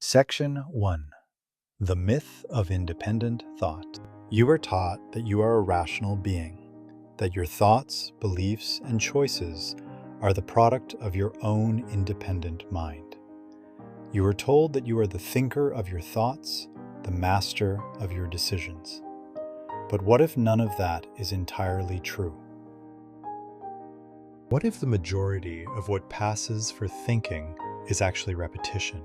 Section 1. The Myth of Independent Thought. You are taught that you are a rational being, that your thoughts, beliefs, and choices are the product of your own independent mind. You are told that you are the thinker of your thoughts, the master of your decisions. But what if none of that is entirely true? What if the majority of what passes for thinking is actually repetition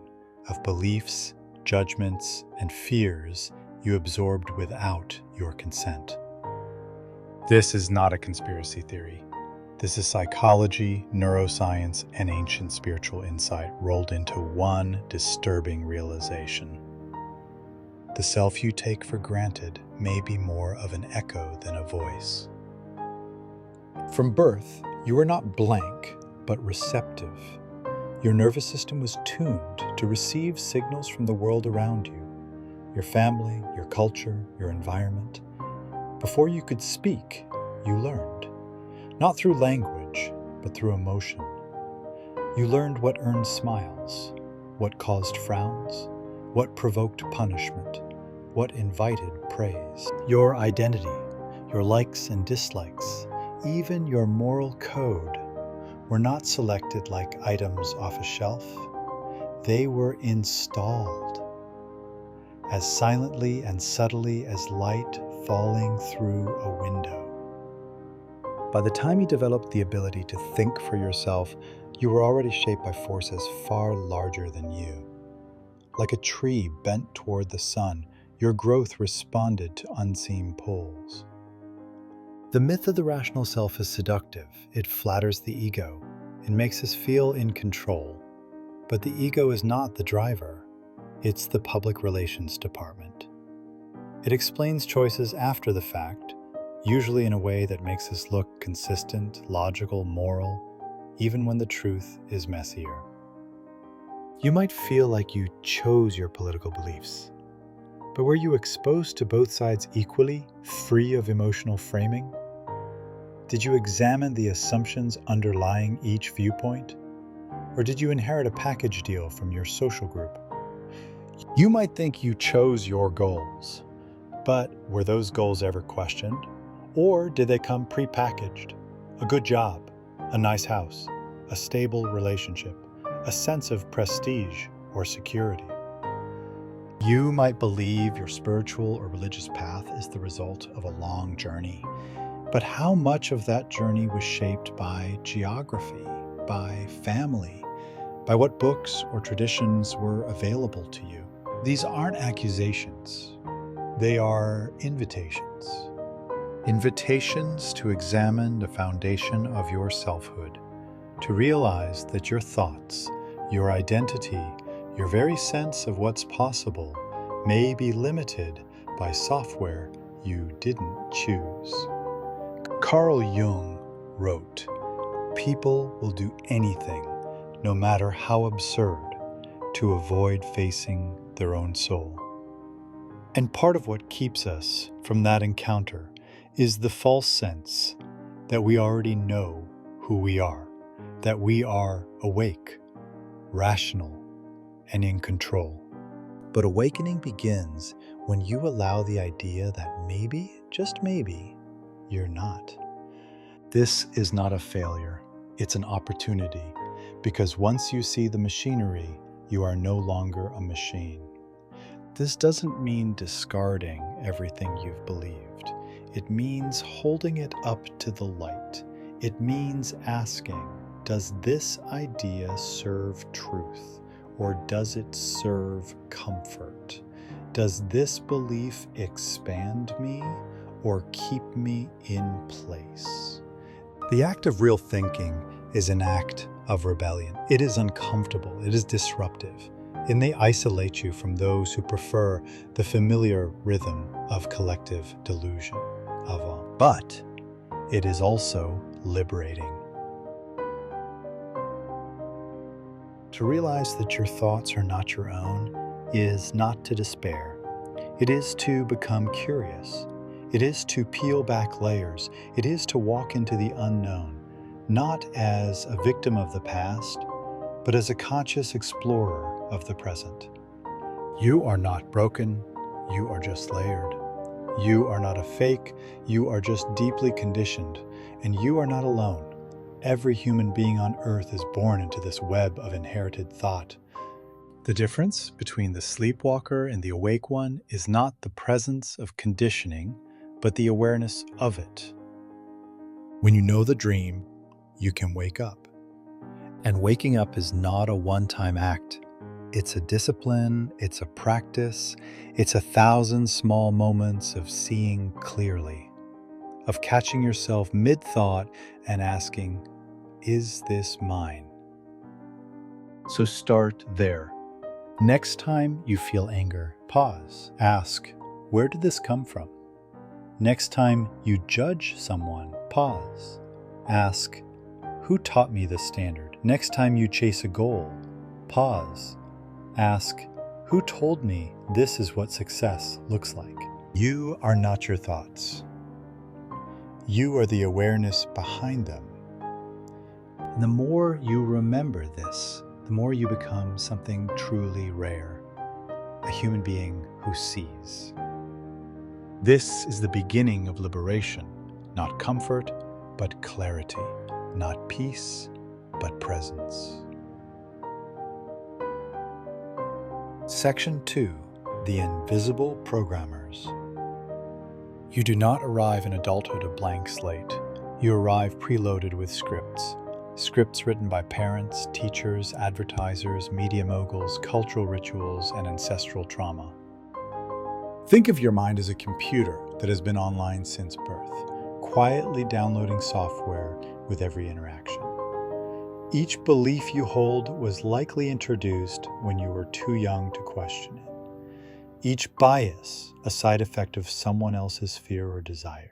of beliefs, judgments, and fears you absorbed without your consent? This is not a conspiracy theory. This is psychology, neuroscience, and ancient spiritual insight rolled into one disturbing realization. The self you take for granted may be more of an echo than a voice. From birth, you are not blank, but receptive. Your nervous system was tuned to receive signals from the world around you, your family, your culture, your environment. Before you could speak, you learned. Not through language, but through emotion. You learned what earned smiles, what caused frowns, what provoked punishment, what invited praise. Your identity, your likes and dislikes, even your moral code were not selected like items off a shelf. They were installed as silently and subtly as light falling through a window. By the time you developed the ability to think for yourself, you were already shaped by forces far larger than you. Like a tree bent toward the sun, your growth responded to unseen pulls. The myth of the rational self is seductive. It flatters the ego. It makes us feel in control. But the ego is not the driver. It's the public relations department. It explains choices after the fact, usually in a way that makes us look consistent, logical, moral, even when the truth is messier. You might feel like you chose your political beliefs, but were you exposed to both sides equally, free of emotional framing? Did you examine the assumptions underlying each viewpoint? Or did you inherit a package deal from your social group? You might think you chose your goals, but were those goals ever questioned? Or did they come prepackaged? A good job, a nice house, a stable relationship, a sense of prestige or security. You might believe your spiritual or religious path is the result of a long journey. But how much of that journey was shaped by geography, by family, by what books or traditions were available to you? These aren't accusations. They are invitations. Invitations to examine the foundation of your selfhood, to realize that your thoughts, your identity, your very sense of what's possible may be limited by software you didn't choose. Carl Jung wrote, "People will do anything, no matter how absurd, to avoid facing their own soul." And part of what keeps us from that encounter is the false sense that we already know who we are, that we are awake, rational, and in control. But awakening begins when you allow the idea that maybe, just maybe, you're not. This is not a failure, it's an opportunity, because once you see the machinery, you are no longer a machine. This doesn't mean discarding everything you've believed. It means holding it up to the light. It means asking, does this idea serve truth, or does it serve comfort? Does this belief expand me, or keep me in place? The act of real thinking is an act of rebellion. It is uncomfortable. It is disruptive. It may isolate you from those who prefer the familiar rhythm of collective delusion. But it is also liberating. To realize that your thoughts are not your own is not to despair. It is to become curious. It is to peel back layers. It is to walk into the unknown, not as a victim of the past, but as a conscious explorer of the present. You are not broken, you are just layered. You are not a fake, you are just deeply conditioned, and you are not alone. Every human being on earth is born into this web of inherited thought. The difference between the sleepwalker and the awake one is not the presence of conditioning, but the awareness of it. When you know the dream, you can wake up. And waking up is not a one-time act. It's a discipline, it's a practice, it's 1,000 small moments of seeing clearly, of catching yourself mid-thought and asking, is this mine? So start there. Next time you feel anger, pause. Ask, where did this come from? Next time you judge someone, pause. Ask, who taught me this standard? Next time you chase a goal, pause. Ask, who told me this is what success looks like? You are not your thoughts. You are the awareness behind them. And the more you remember this, the more you become something truly rare, a human being who sees. This is the beginning of liberation, not comfort, but clarity, not peace, but presence. Section 2, The Invisible Programmers. You do not arrive in adulthood a blank slate. You arrive preloaded with scripts. Scripts written by parents, teachers, advertisers, media moguls, cultural rituals, and ancestral trauma. Think of your mind as a computer that has been online since birth, quietly downloading software with every interaction. Each belief you hold was likely introduced when you were too young to question it. Each bias, a side effect of someone else's fear or desire.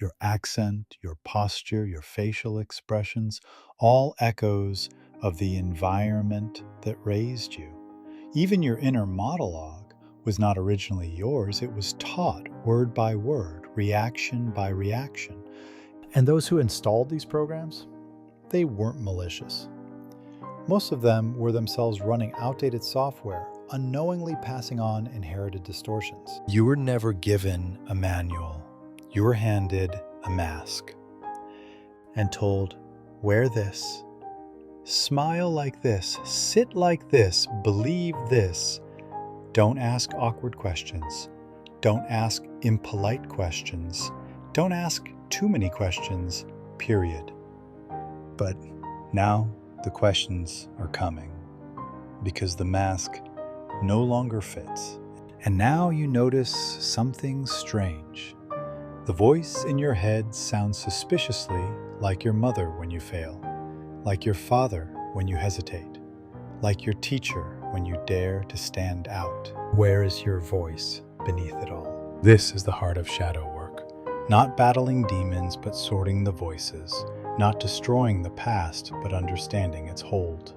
Your accent, your posture, your facial expressions, all echoes of the environment that raised you. Even your inner monologue was not originally yours, it was taught word by word, reaction by reaction. And those who installed these programs, they weren't malicious. Most of them were themselves running outdated software, unknowingly passing on inherited distortions. You were never given a manual. You were handed a mask and told, wear this, smile like this, sit like this, believe this. Don't ask awkward questions. Don't ask impolite questions. Don't ask too many questions, period. But now the questions are coming because the mask no longer fits. And now you notice something strange. The voice in your head sounds suspiciously like your mother when you fail, like your father when you hesitate, like your teacher when you dare to stand out. Where is your voice beneath it all? This is the heart of shadow work. Not battling demons, but sorting the voices. Not destroying the past, but understanding its hold.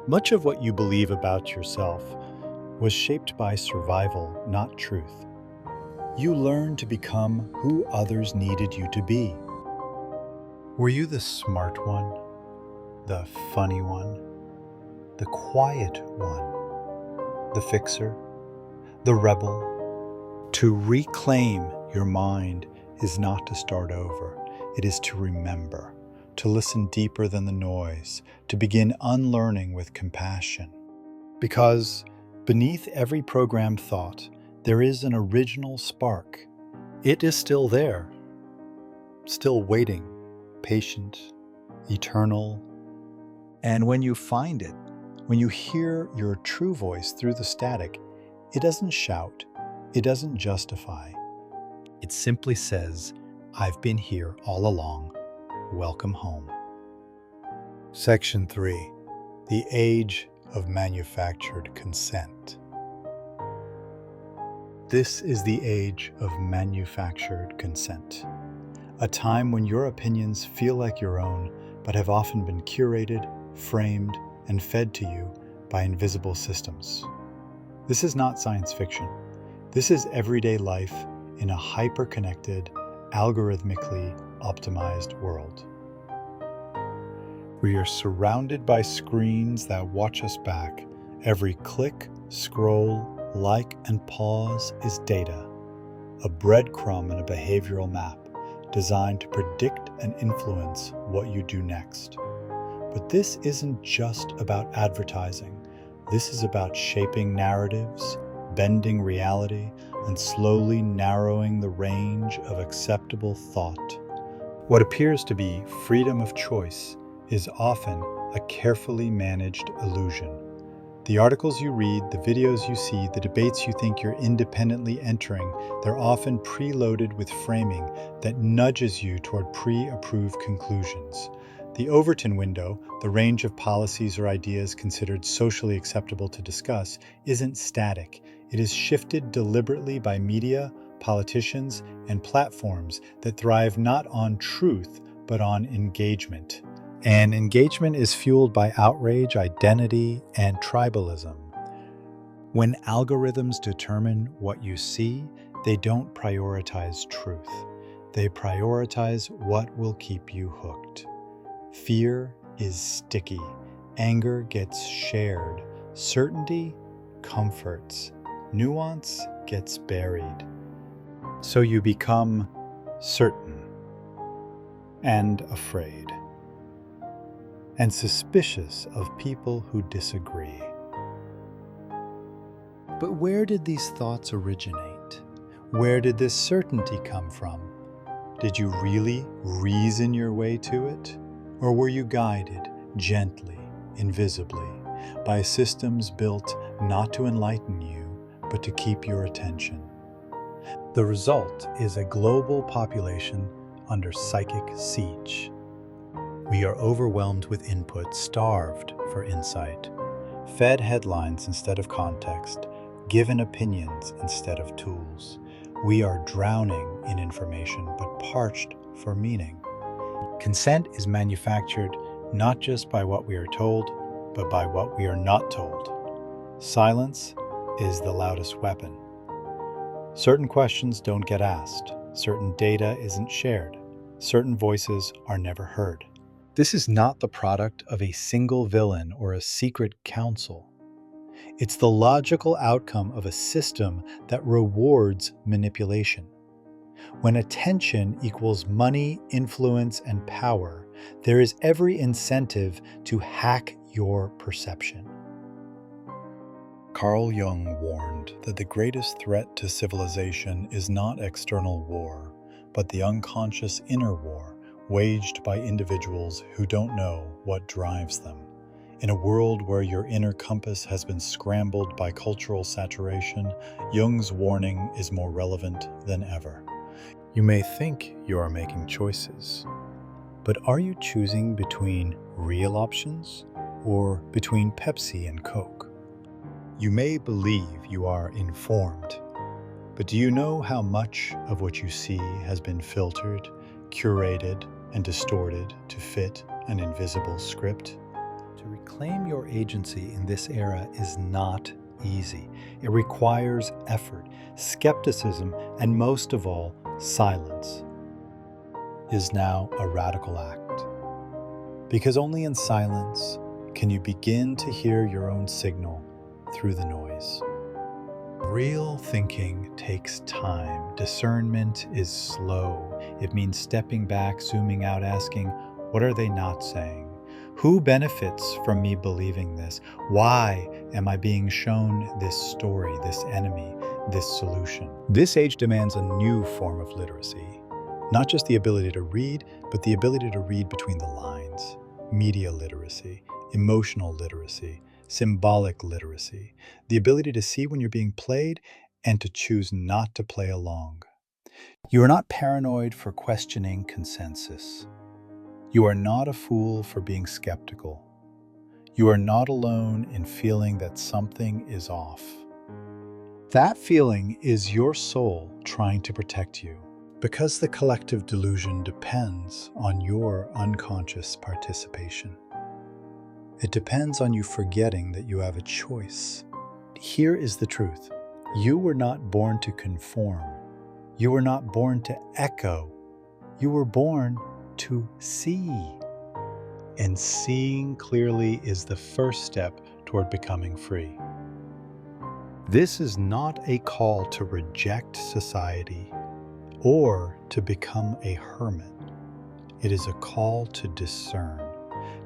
Much of what you believe about yourself was shaped by survival, not truth. You learned to become who others needed you to be. Were you the smart one, the funny one, the quiet one, the fixer, the rebel? To reclaim your mind is not to start over. It is to remember, to listen deeper than the noise, to begin unlearning with compassion. Because beneath every programmed thought, there is an original spark. It is still there, still waiting, patient, eternal. And when you find it, when you hear your true voice through the static, it doesn't shout, it doesn't justify. It simply says, I've been here all along. Welcome home. Section 3. The Age of Manufactured Consent. This is the age of manufactured consent, a time when your opinions feel like your own, but have often been curated, framed, and fed to you by invisible systems. This is not science fiction. This is everyday life in a hyper-connected, algorithmically optimized world. We are surrounded by screens that watch us back. Every click, Scroll, like, and pause is data, a breadcrumb and a behavioral map designed to predict and influence what you do next. But this isn't just about advertising. This is about shaping narratives, bending reality, and slowly narrowing the range of acceptable thought. What appears to be freedom of choice is often a carefully managed illusion. The articles you read, the videos you see, the debates you think you're independently entering, they're often preloaded with framing that nudges you toward pre-approved conclusions. The Overton window, the range of policies or ideas considered socially acceptable to discuss, isn't static. It is shifted deliberately by media, politicians, and platforms that thrive not on truth, but on engagement. And engagement is fueled by outrage, identity, and tribalism. When algorithms determine what you see, they don't prioritize truth. They prioritize what will keep you hooked. Fear is sticky. Anger gets shared. Certainty comforts. Nuance gets buried. So you become certain and afraid, and suspicious of people who disagree. But where did these thoughts originate? Where did this certainty come from? Did you really reason your way to it? Or were you guided gently, invisibly, by systems built not to enlighten you, but to keep your attention? The result is a global population under psychic siege. We are overwhelmed with input, starved for insight, fed headlines instead of context, given opinions instead of tools. We are drowning in information, but parched for meaning. Consent is manufactured not just by what we are told, but by what we are not told. Silence is the loudest weapon. Certain questions don't get asked. Certain data isn't shared. Certain voices are never heard. This is not the product of a single villain or a secret council. It's the logical outcome of a system that rewards manipulation. When attention equals money, influence, and power, there is every incentive to hack your perception. Carl Jung warned that the greatest threat to civilization is not external war, but the unconscious inner war waged by individuals who don't know what drives them. In a world where your inner compass has been scrambled by cultural saturation, Jung's warning is more relevant than ever. You may think you are making choices, but are you choosing between real options or between Pepsi and Coke? You may believe you are informed, but do you know how much of what you see has been filtered, curated, and distorted to fit an invisible script? To reclaim your agency in this era is not easy. It requires effort, skepticism, and most of all, silence. Is now a radical act. Because only in silence can you begin to hear your own signal through the noise. Real thinking takes time. Discernment is slow. It means stepping back, zooming out, asking, what are they not saying? Who benefits from me believing this? Why am I being shown this story, this enemy, this solution? This age demands a new form of literacy. Not just the ability to read, but the ability to read between the lines. Media literacy, emotional literacy, symbolic literacy, the ability to see when you're being played and to choose not to play along. You are not paranoid for questioning consensus. You are not a fool for being skeptical. You are not alone in feeling that something is off. That feeling is your soul trying to protect you, because the collective delusion depends on your unconscious participation. It depends on you forgetting that you have a choice. Here is the truth. You were not born to conform. You were not born to echo. You were born to see. And seeing clearly is the first step toward becoming free. This is not a call to reject society or to become a hermit. It is a call to discern,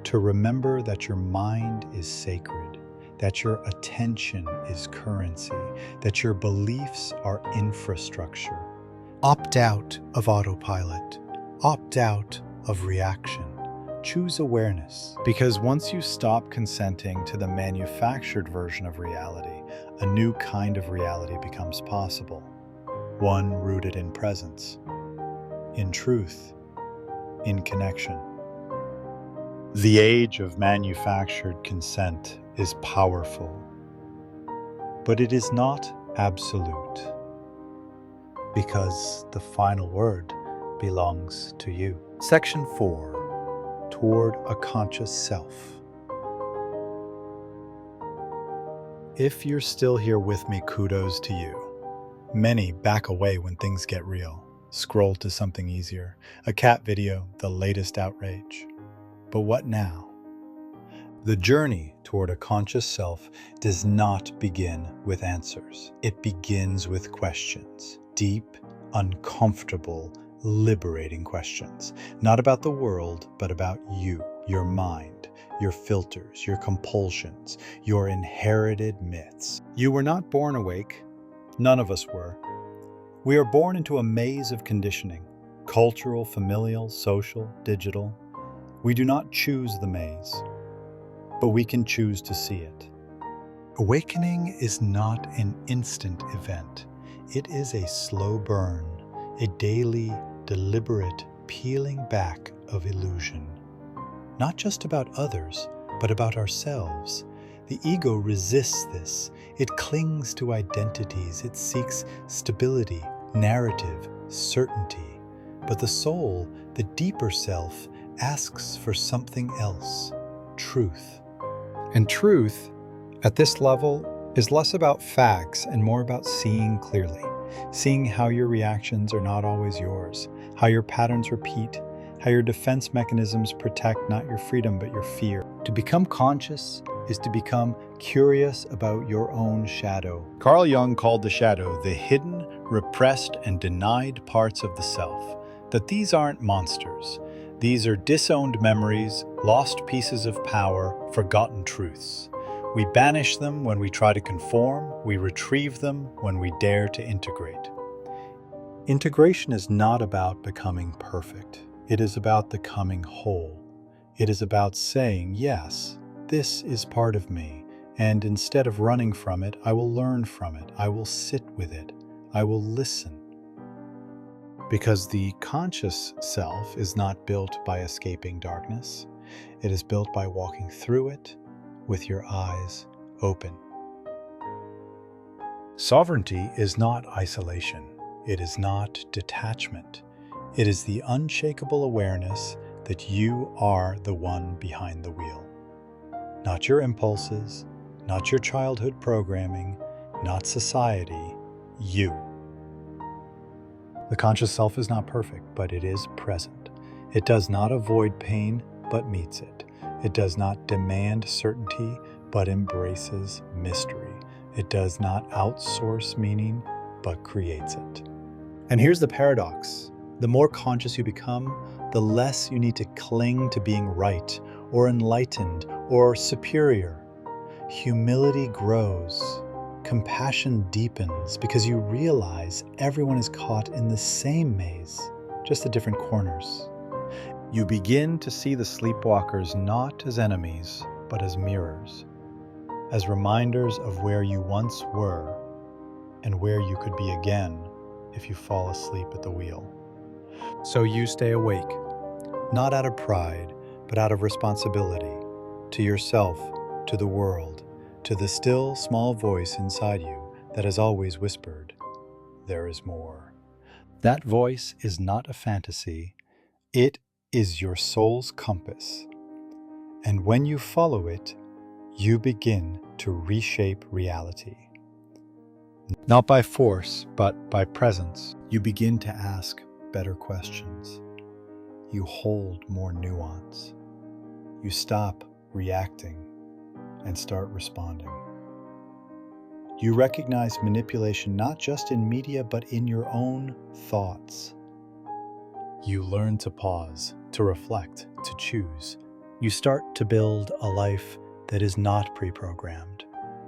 to remember that your mind is sacred, that your attention is currency, that your beliefs are infrastructure. Opt out of autopilot. Opt out of reaction. Choose awareness. Because once you stop consenting to the manufactured version of reality, a new kind of reality becomes possible. One rooted in presence, in truth, in connection. The age of manufactured consent is powerful, but it is not absolute, because the final word belongs to you. Section 4, Toward a Conscious Self. If you're still here with me, kudos to you. Many back away when things get real, scroll to something easier, a cat video, the latest outrage. But what now? The journey toward a conscious self does not begin with answers. It begins with questions. Deep, uncomfortable, liberating questions. Not about the world, but about you, your mind, your filters, your compulsions, your inherited myths. You were not born awake. None of us were. We are born into a maze of conditioning, cultural, familial, social, digital. We do not choose the maze, but we can choose to see it. Awakening is not an instant event. It is a slow burn, a daily, deliberate peeling back of illusion. Not just about others, but about ourselves. The ego resists this. It clings to identities. It seeks stability, narrative, certainty. But the soul, the deeper self, asks for something else, truth. And truth, at this level, is less about facts and more about seeing clearly, seeing how your reactions are not always yours, how your patterns repeat, how your defense mechanisms protect not your freedom but your fear. To become conscious is to become curious about your own shadow. Carl Jung called the shadow the hidden, repressed, and denied parts of the self. That these aren't monsters. These are disowned memories, lost pieces of power, forgotten truths. We banish them when we try to conform. We retrieve them when we dare to integrate. Integration is not about becoming perfect. It is about becoming whole. It is about saying, yes, this is part of me, and instead of running from it, I will learn from it. I will sit with it. I will listen. Because the conscious self is not built by escaping darkness. It is built by walking through it with your eyes open. Sovereignty is not isolation. It is not detachment. It is the unshakable awareness that you are the one behind the wheel. Not your impulses, not your childhood programming, not society, you. The conscious self is not perfect, but it is present. It does not avoid pain, but meets it. It does not demand certainty, but embraces mystery. It does not outsource meaning, but creates it. And here's the paradox. The more conscious you become, the less you need to cling to being right, or enlightened, or superior. Humility grows. Compassion deepens because you realize everyone is caught in the same maze, just at different corners. You begin to see the sleepwalkers not as enemies, but as mirrors, as reminders of where you once were and where you could be again if you fall asleep at the wheel. So you stay awake, not out of pride, but out of responsibility to yourself, to the world, to the still small voice inside you that has always whispered, there is more. That voice is not a fantasy. It is your soul's compass. And when you follow it, you begin to reshape reality. Not by force, but by presence. You begin to ask better questions. You hold more nuance. You stop reacting and start responding. You recognize manipulation not just in media, but in your own thoughts. You learn to pause, to reflect, to choose. You start to build a life that is not pre-programmed,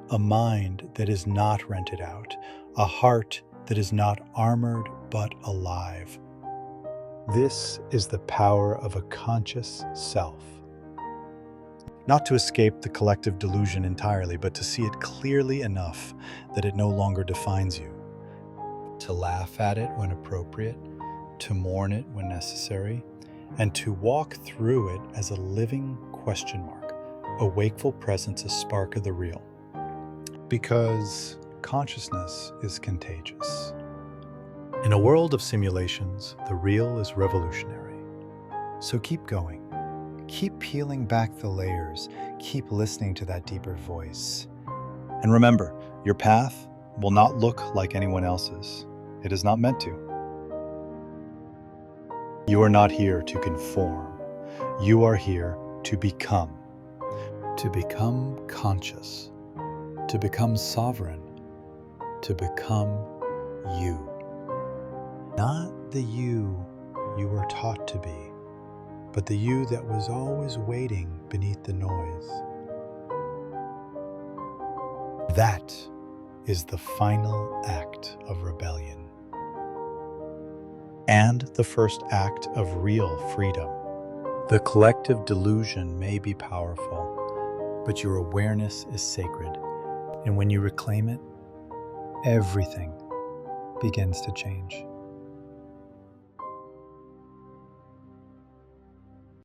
a mind that is not rented out, a heart that is not armored but alive. This is the power of a conscious self. Not to escape the collective delusion entirely, but to see it clearly enough that it no longer defines you. To laugh at it when appropriate, to mourn it when necessary, and to walk through it as a living question mark, a wakeful presence, a spark of the real. Because consciousness is contagious. In a world of simulations, the real is revolutionary. So keep going. Keep peeling back the layers. Keep listening to that deeper voice. And remember, your path will not look like anyone else's. It is not meant to. You are not here to conform. You are here to become conscious, to become sovereign, to become you. Not the you were taught to be, but the you that was always waiting beneath the noise. That is the final act of rebellion. And the first act of real freedom. The collective delusion may be powerful, but your awareness is sacred. And when you reclaim it, everything begins to change.